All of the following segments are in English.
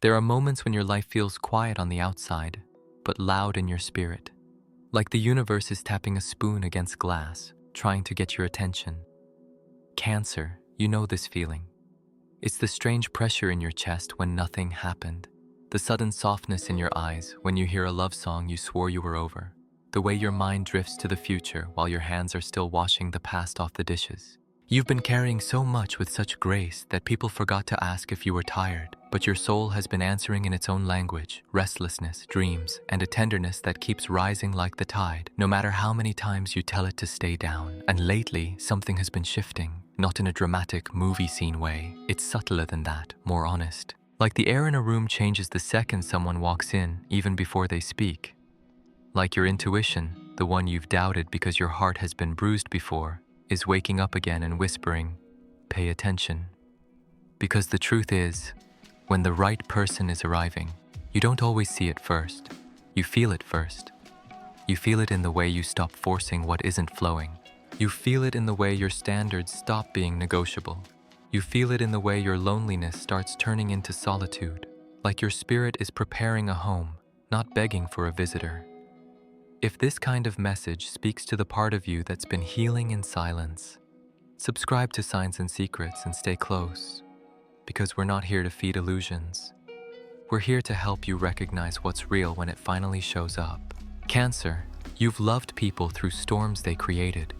There are moments when your life feels quiet on the outside, but loud in your spirit. Like the universe is tapping a spoon against glass, trying to get your attention. Cancer, you know this feeling. It's the strange pressure in your chest when nothing happened. The sudden softness in your eyes when you hear a love song you swore you were over. The way your mind drifts to the future while your hands are still washing the past off the dishes. You've been carrying so much with such grace that people forgot to ask if you were tired, but your soul has been answering in its own language, restlessness, dreams, and a tenderness that keeps rising like the tide, no matter how many times you tell it to stay down. And lately, something has been shifting, not in a dramatic movie scene way. It's subtler than that, more honest. Like the air in a room changes the second someone walks in, even before they speak. Like your intuition, the one you've doubted because your heart has been bruised before, is waking up again and whispering, "Pay attention." Because the truth is, when the right person is arriving, you don't always see it first. You feel it first. You feel it in the way you stop forcing what isn't flowing. You feel it in the way your standards stop being negotiable. You feel it in the way your loneliness starts turning into solitude, like your spirit is preparing a home, not begging for a visitor. If this kind of message speaks to the part of you that's been healing in silence, subscribe to Signs and Secrets and stay close, because we're not here to feed illusions. We're here to help you recognize what's real when it finally shows up. Cancer, you've loved people through storms they created.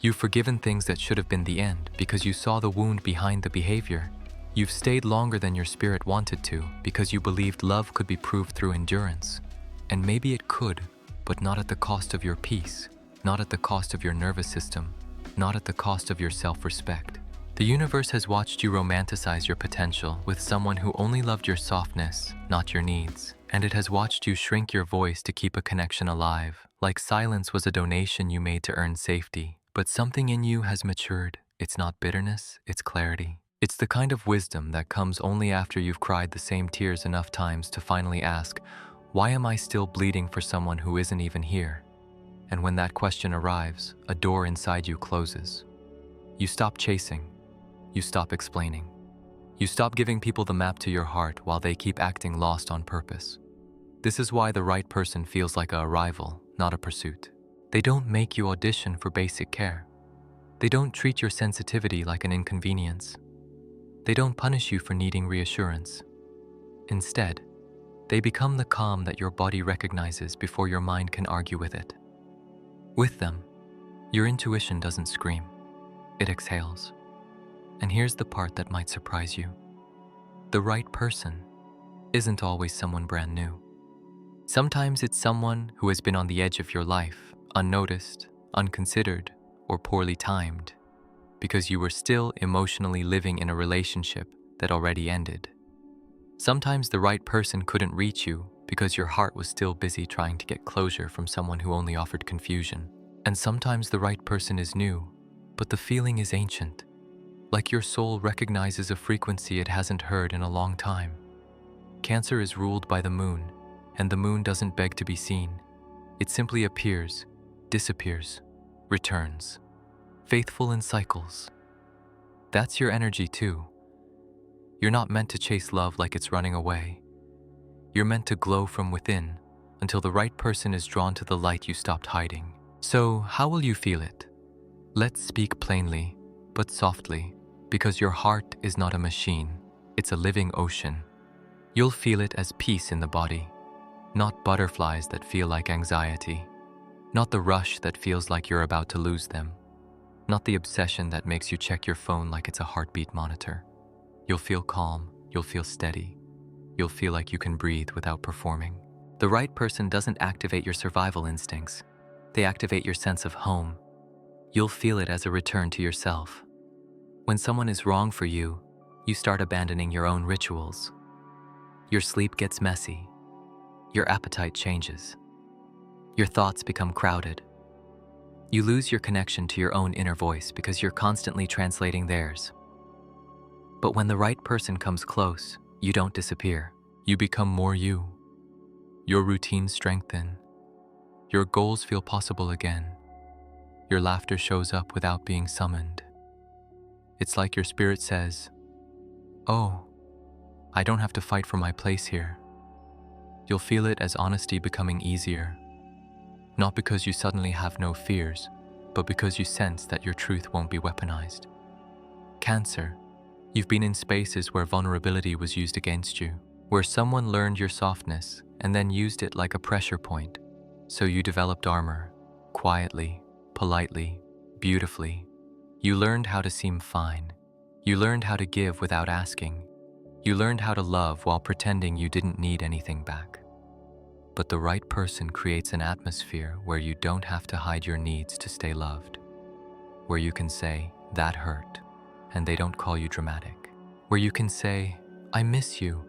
You've forgiven things that should have been the end because you saw the wound behind the behavior. You've stayed longer than your spirit wanted to because you believed love could be proved through endurance. And maybe it could, but not at the cost of your peace, not at the cost of your nervous system, not at the cost of your self-respect. The universe has watched you romanticize your potential with someone who only loved your softness, not your needs. And it has watched you shrink your voice to keep a connection alive, like silence was a donation you made to earn safety. But something in you has matured. It's not bitterness, it's clarity. It's the kind of wisdom that comes only after you've cried the same tears enough times to finally ask, why am I still bleeding for someone who isn't even here? And when that question arrives, a door inside you closes. You stop chasing. You stop explaining. You stop giving people the map to your heart while they keep acting lost on purpose. This is why the right person feels like a arrival, not a pursuit. They don't make you audition for basic care. They don't treat your sensitivity like an inconvenience. They don't punish you for needing reassurance. Instead, they become the calm that your body recognizes before your mind can argue with it. With them, your intuition doesn't scream. It exhales. And here's the part that might surprise you. The right person isn't always someone brand new. Sometimes it's someone who has been on the edge of your life, unnoticed, unconsidered, or poorly timed, because you were still emotionally living in a relationship that already ended. Sometimes the right person couldn't reach you because your heart was still busy trying to get closure from someone who only offered confusion. And sometimes the right person is new, but the feeling is ancient, like your soul recognizes a frequency it hasn't heard in a long time. Cancer is ruled by the moon, and the moon doesn't beg to be seen. It simply appears, disappears, returns, faithful in cycles. That's your energy too. You're not meant to chase love like it's running away. You're meant to glow from within until the right person is drawn to the light you stopped hiding. So, how will you feel it? Let's speak plainly, but softly, because your heart is not a machine, it's a living ocean. You'll feel it as peace in the body, not butterflies that feel like anxiety, not the rush that feels like you're about to lose them, not the obsession that makes you check your phone like it's a heartbeat monitor. You'll feel calm, you'll feel steady, you'll feel like you can breathe without performing. The right person doesn't activate your survival instincts, they activate your sense of home. You'll feel it as a return to yourself. When someone is wrong for you, you start abandoning your own rituals. Your sleep gets messy. Your appetite changes. Your thoughts become crowded. You lose your connection to your own inner voice because you're constantly translating theirs. But when the right person comes close, you don't disappear. You become more you. Your routines strengthen. Your goals feel possible again. Your laughter shows up without being summoned. It's like your spirit says, "Oh, I don't have to fight for my place here. You'll feel it as honesty becoming easier, not because you suddenly have no fears, but because you sense that your truth won't be weaponized. Cancer, you've been in spaces where vulnerability was used against you, where someone learned your softness and then used it like a pressure point. So you developed armor, quietly, politely, beautifully. You learned how to seem fine. You learned how to give without asking. You learned how to love while pretending you didn't need anything back. But the right person creates an atmosphere where you don't have to hide your needs to stay loved, where you can say, "That hurt," and they don't call you dramatic, where you can say, "I miss you,"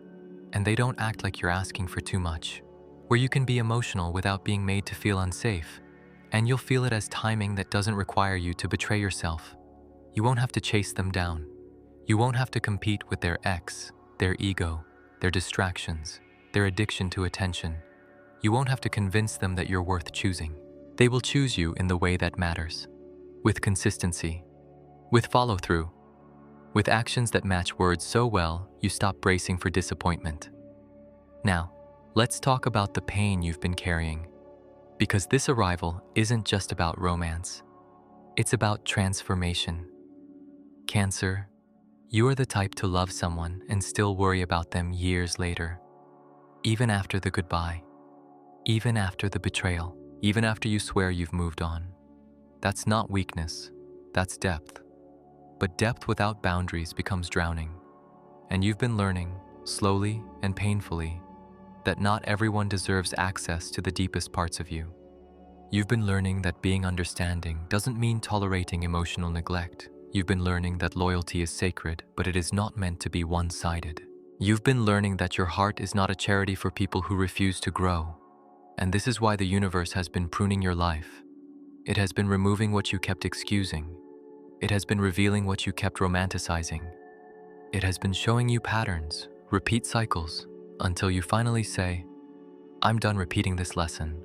and they don't act like you're asking for too much, where you can be emotional without being made to feel unsafe, and you'll feel it as timing that doesn't require you to betray yourself. You won't have to chase them down. You won't have to compete with their ex, their ego, their distractions, their addiction to attention. You won't have to convince them that you're worth choosing. They will choose you in the way that matters, with consistency, with follow-through, with actions that match words so well you stop bracing for disappointment. Now, let's talk about the pain you've been carrying, because this arrival isn't just about romance. It's about transformation. Cancer, you are the type to love someone and still worry about them years later, even after the goodbye, even after the betrayal, even after you swear you've moved on. That's not weakness, that's depth. But depth without boundaries becomes drowning. And you've been learning, slowly and painfully, that not everyone deserves access to the deepest parts of you. You've been learning that being understanding doesn't mean tolerating emotional neglect. You've been learning that loyalty is sacred, but it is not meant to be one-sided. You've been learning that your heart is not a charity for people who refuse to grow. And this is why the universe has been pruning your life. It has been removing what you kept excusing. It has been revealing what you kept romanticizing. It has been showing you patterns, repeat cycles, until you finally say, "I'm done repeating this lesson."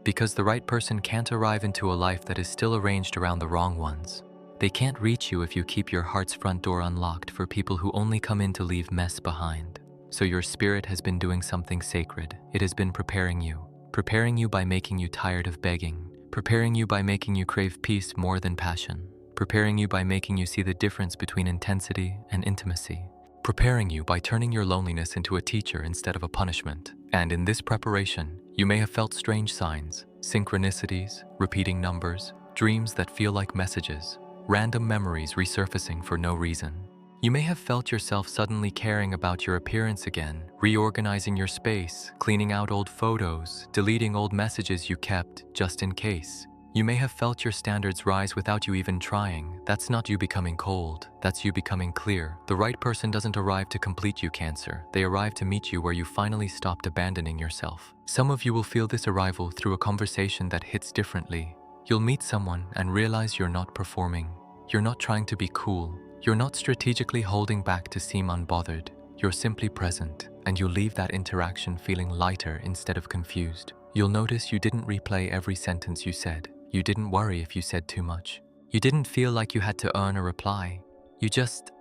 Because the right person can't arrive into a life that is still arranged around the wrong ones. They can't reach you if you keep your heart's front door unlocked for people who only come in to leave mess behind. So your spirit has been doing something sacred. It has been preparing you by making you tired of begging, preparing you by making you crave peace more than passion, preparing you by making you see the difference between intensity and intimacy, preparing you by turning your loneliness into a teacher instead of a punishment. And in this preparation, you may have felt strange signs, synchronicities, repeating numbers, dreams that feel like messages, random memories resurfacing for no reason. You may have felt yourself suddenly caring about your appearance again, reorganizing your space, cleaning out old photos, deleting old messages you kept just in case. You may have felt your standards rise without you even trying. That's not you becoming cold, that's you becoming clear. The right person doesn't arrive to complete you, Cancer. They arrive to meet you where you finally stopped abandoning yourself. Some of you will feel this arrival through a conversation that hits differently. You'll meet someone and realize you're not performing. You're not trying to be cool. You're not strategically holding back to seem unbothered. You're simply present, and you'll leave that interaction feeling lighter instead of confused. You'll notice you didn't replay every sentence you said. You didn't worry if you said too much. You didn't feel like you had to earn a reply. You just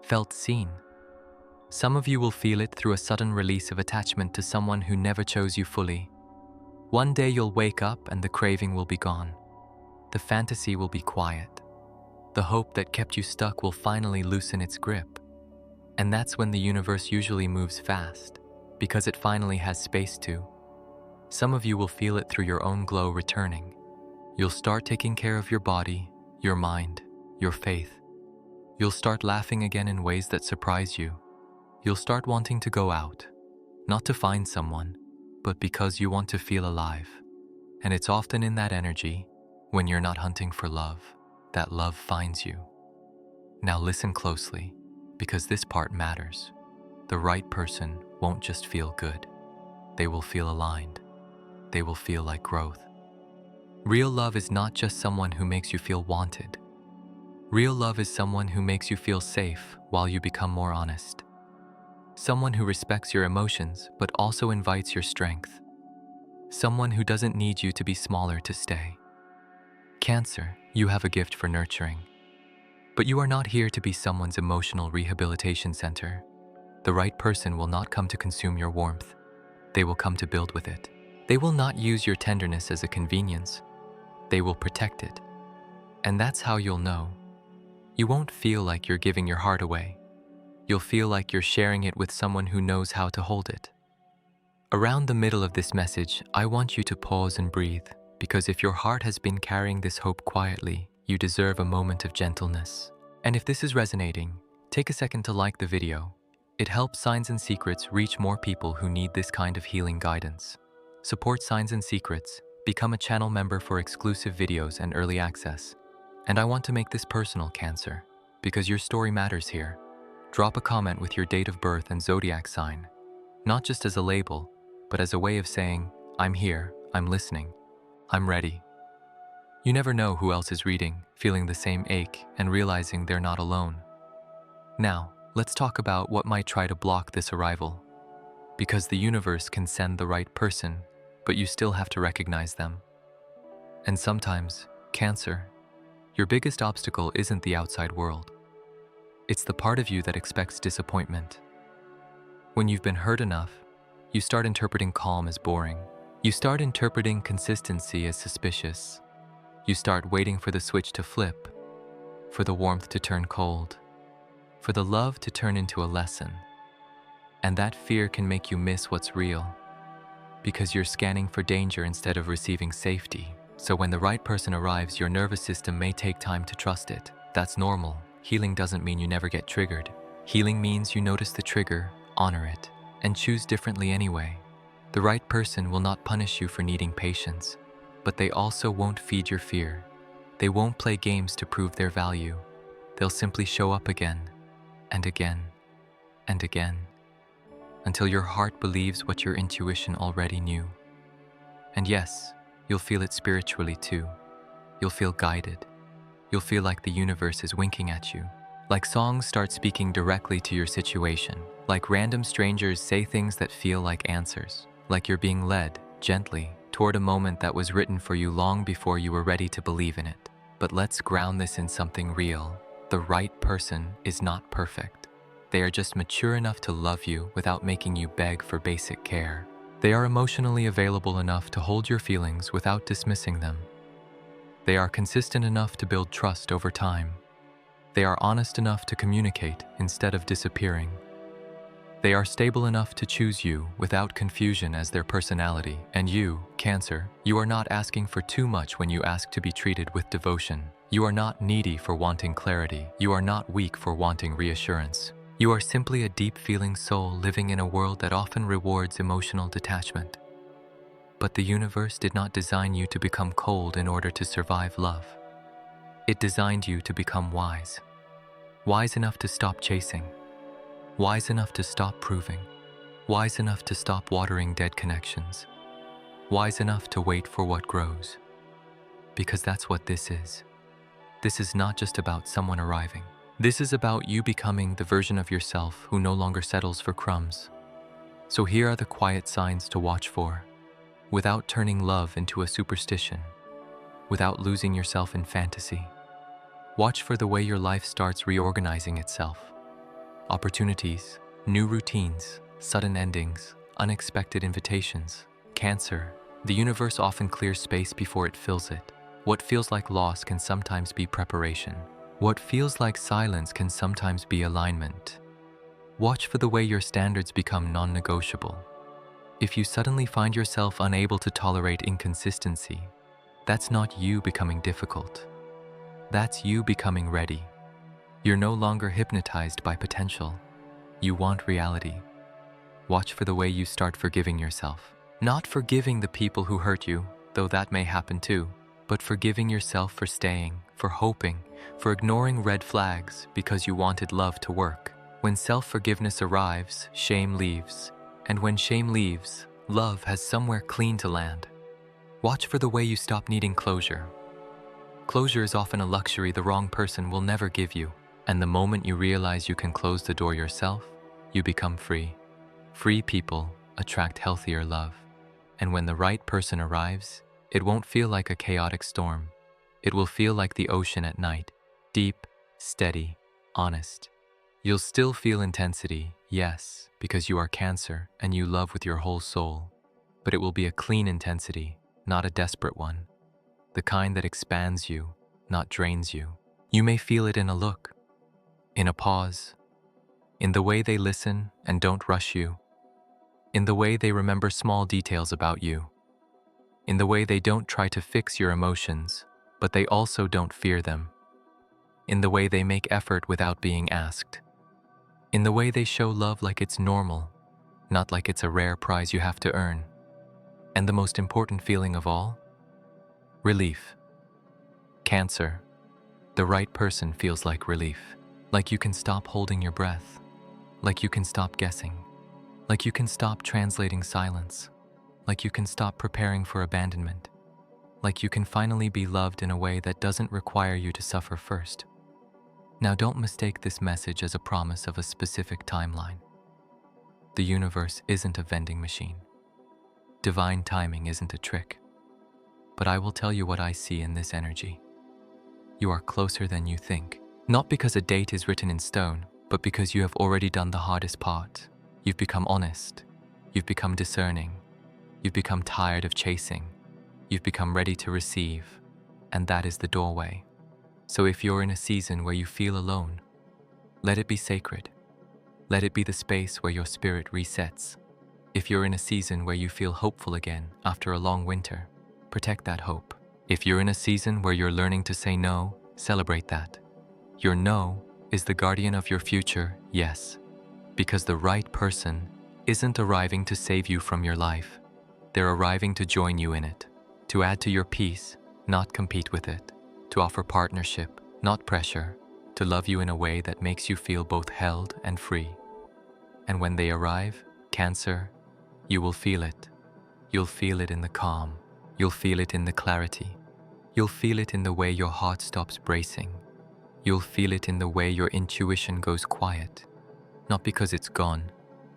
felt seen. Some of you will feel it through a sudden release of attachment to someone who never chose you fully. One day you'll wake up and the craving will be gone. The fantasy will be quiet. The hope that kept you stuck will finally loosen its grip. And that's when the universe usually moves fast, because it finally has space to. Some of you will feel it through your own glow returning. You'll start taking care of your body, your mind, your faith. You'll start laughing again in ways that surprise you. You'll start wanting to go out, not to find someone, but because you want to feel alive. And it's often in that energy, when you're not hunting for love, that love finds you. Now listen closely, because this part matters. The right person won't just feel good. They will feel aligned. They will feel like growth. Real love is not just someone who makes you feel wanted. Real love is someone who makes you feel safe while you become more honest. Someone who respects your emotions but also invites your strength. Someone who doesn't need you to be smaller to stay. Cancer, you have a gift for nurturing. But you are not here to be someone's emotional rehabilitation center. The right person will not come to consume your warmth. They will come to build with it. They will not use your tenderness as a convenience. They will protect it. And that's how you'll know. You won't feel like you're giving your heart away. You'll feel like you're sharing it with someone who knows how to hold it. Around the middle of this message, I want you to pause and breathe, because if your heart has been carrying this hope quietly, you deserve a moment of gentleness. And if this is resonating, take a second to like the video. It helps Signs and Secrets reach more people who need this kind of healing guidance. Support Signs and Secrets, become a channel member for exclusive videos and early access. And I want to make this personal, Cancer, because your story matters here. Drop a comment with your date of birth and zodiac sign, not just as a label, but as a way of saying, I'm here, I'm listening, I'm ready. You never know who else is reading, feeling the same ache, and realizing they're not alone. Now, let's talk about what might try to block this arrival. Because the universe can send the right person, but you still have to recognize them. And sometimes, Cancer, your biggest obstacle isn't the outside world. It's the part of you that expects disappointment. When you've been hurt enough, you start interpreting calm as boring. You start interpreting consistency as suspicious. You start waiting for the switch to flip, for the warmth to turn cold, for the love to turn into a lesson. And that fear can make you miss what's real, because you're scanning for danger instead of receiving safety. So when the right person arrives, your nervous system may take time to trust it. That's normal. Healing doesn't mean you never get triggered. Healing means you notice the trigger, honor it, and choose differently anyway. The right person will not punish you for needing patience, but they also won't feed your fear. They won't play games to prove their value. They'll simply show up again, and again, and again, until your heart believes what your intuition already knew. And yes, you'll feel it spiritually too. You'll feel guided. You'll feel like the universe is winking at you. Like songs start speaking directly to your situation. Like random strangers say things that feel like answers. Like you're being led, gently, toward a moment that was written for you long before you were ready to believe in it. But let's ground this in something real. The right person is not perfect. They are just mature enough to love you without making you beg for basic care. They are emotionally available enough to hold your feelings without dismissing them. They are consistent enough to build trust over time. They are honest enough to communicate instead of disappearing. They are stable enough to choose you without confusion as their personality. And you, Cancer, you are not asking for too much when you ask to be treated with devotion. You are not needy for wanting clarity. You are not weak for wanting reassurance. You are simply a deep-feeling soul living in a world that often rewards emotional detachment. But the universe did not design you to become cold in order to survive love. It designed you to become wise. Wise enough to stop chasing. Wise enough to stop proving. Wise enough to stop watering dead connections. Wise enough to wait for what grows. Because that's what this is. This is not just about someone arriving. This is about you becoming the version of yourself who no longer settles for crumbs. So here are the quiet signs to watch for. Without turning love into a superstition. Without losing yourself in fantasy. Watch for the way your life starts reorganizing itself. Opportunities, new routines, sudden endings, unexpected invitations. Cancer, the universe often clears space before it fills it. What feels like loss can sometimes be preparation. What feels like silence can sometimes be alignment. Watch for the way your standards become non-negotiable. If you suddenly find yourself unable to tolerate inconsistency, that's not you becoming difficult. That's you becoming ready. You're no longer hypnotized by potential. You want reality. Watch for the way you start forgiving yourself. Not forgiving the people who hurt you, though that may happen too, but forgiving yourself for staying, for hoping, for ignoring red flags because you wanted love to work. When self-forgiveness arrives, shame leaves. And when shame leaves, love has somewhere clean to land. Watch for the way you stop needing closure. Closure is often a luxury the wrong person will never give you. And the moment you realize you can close the door yourself, you become free. Free people attract healthier love. And when the right person arrives, it won't feel like a chaotic storm. It will feel like the ocean at night, deep, steady, honest. You'll still feel intensity, Yes, because you are Cancer and you love with your whole soul. But it will be a clean intensity, not a desperate one. The kind that expands you, not drains you. You may feel it in a look, in a pause, in the way they listen and don't rush you, in the way they remember small details about you, in the way they don't try to fix your emotions, but they also don't fear them, in the way they make effort without being asked, in the way they show love like it's normal, not like it's a rare prize you have to earn. And the most important feeling of all? Relief. Cancer. The right person feels like relief. Like you can stop holding your breath. Like you can stop guessing. Like you can stop translating silence. Like you can stop preparing for abandonment. Like you can finally be loved in a way that doesn't require you to suffer first. Now don't mistake this message as a promise of a specific timeline. The universe isn't a vending machine. Divine timing isn't a trick. But I will tell you what I see in this energy. You are closer than you think. Not because a date is written in stone, but because you have already done the hardest part. You've become honest. You've become discerning. You've become tired of chasing. You've become ready to receive. And that is the doorway. So if you're in a season where you feel alone, let it be sacred. Let it be the space where your spirit resets. If you're in a season where you feel hopeful again after a long winter, protect that hope. If you're in a season where you're learning to say no, celebrate that. Your no is the guardian of your future, yes. Because the right person isn't arriving to save you from your life. They're arriving to join you in it, to add to your peace, not compete with it, to offer partnership, not pressure, to love you in a way that makes you feel both held and free. And when they arrive, Cancer, you will feel it. You'll feel it in the calm. You'll feel it in the clarity. You'll feel it in the way your heart stops bracing. You'll feel it in the way your intuition goes quiet. Not because it's gone,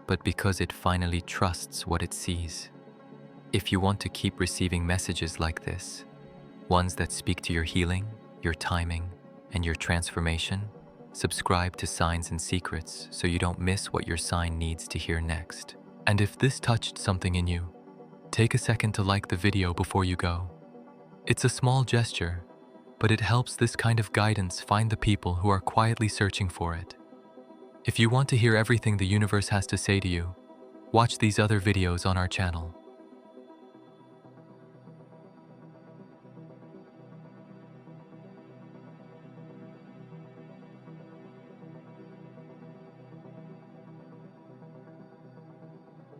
but because it finally trusts what it sees. If you want to keep receiving messages like this, ones that speak to your healing, your timing, and your transformation, subscribe to Signs and Secrets so you don't miss what your sign needs to hear next. And if this touched something in you, take a second to like the video before you go. It's a small gesture, but it helps this kind of guidance find the people who are quietly searching for it. If you want to hear everything the universe has to say to you, watch these other videos on our channel.